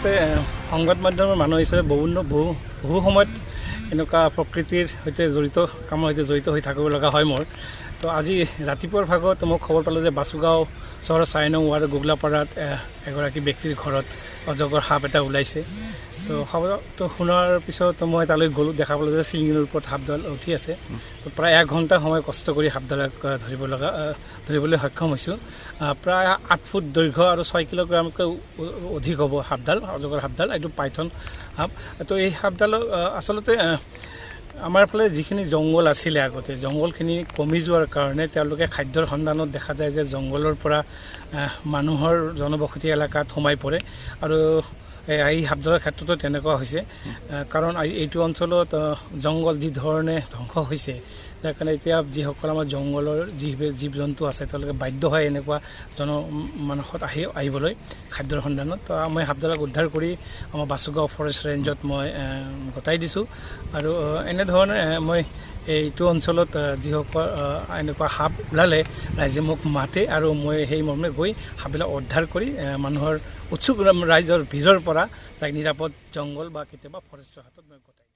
আচলতে সংবাদ মাধ্যমৰ মানুহ হিচাপে বহু সময়ত এনেকুৱা প্ৰকৃতিৰ সৈতে জড়িত কামৰ সৈতে জড়িত হৈ থাকিব লগা হয় মোৰ। তো আজি ৰাতিপুৱাৰ ভাগত মই খবৰ পালোঁ যে বাসুগাঁও চহৰৰ 4 নং ৱাৰ্ড গোগলাপাৰাত এগৰাকী ব্যক্তিৰ ঘৰত অজগৰ সাপ এটা ওলাইছে। তো খবৰটো শুনাৰ পিছত মই তালৈ গ'লোঁ, দেখা পালোঁ যে চিলিঙিৰ ওপৰত সাপডাল উঠি আছে। তো প্ৰায় 1 ঘণ্টা সময় কষ্ট কৰি সাপডালক ধৰিবলৈ সক্ষম হৈছোঁ। প্ৰায় 8 ফুট দৈৰ্ঘ্য আৰু 6 কিলোগ্ৰামতকৈ অধিক হ'ব সাপডাল, অজগৰ সাপডাল। এইটো পাইথন সাপ। তো এই সাপডাল আচলতে আমাৰ ফালে যিখিনি জংঘল আছিলে আগতে, জংঘলখিনি কমি যোৱাৰ কাৰণে তেওঁলোকে খাদ্যৰ সন্ধানত দেখা যায় যে জংঘলৰ পৰা মানুহৰ জনবসতি এলেকাত সোমাই পৰে। আৰু এই সাপডালৰ ক্ষেত্ৰতো তেনেকুৱা হৈছে, কাৰণ এইটো অঞ্চলত জংঘল যি ধৰণে ধ্বংস হৈছে, তাৰ কাৰণে এতিয়া যিসকল আমাৰ জংঘলৰ জীৱ জন্তু আছে তেওঁলোকে বাধ্য হয় এনেকুৱা জনমানসত আহিবলৈ খাদ্যৰ সন্ধানত। তো মই সাপডালক উদ্ধাৰ কৰি আমাৰ বাসুগাঁও ফৰেষ্ট ৰেঞ্জত মই গতাই দিছোঁ। আৰু এনেধৰণে মই এইটো অঞ্চলত যিসকল এনেকুৱা সাপ ওলালে ৰাইজে মোক মাতে আৰু মই সেই মৰ্মে গৈ সাপবিলাক উদ্ধাৰ কৰি মানুহৰ উৎসুক ৰাইজৰ ভিৰৰ পৰা তাক নিৰাপদ জংঘল বা কেতিয়াবা ফৰেষ্টৰ হাতত মই গতাই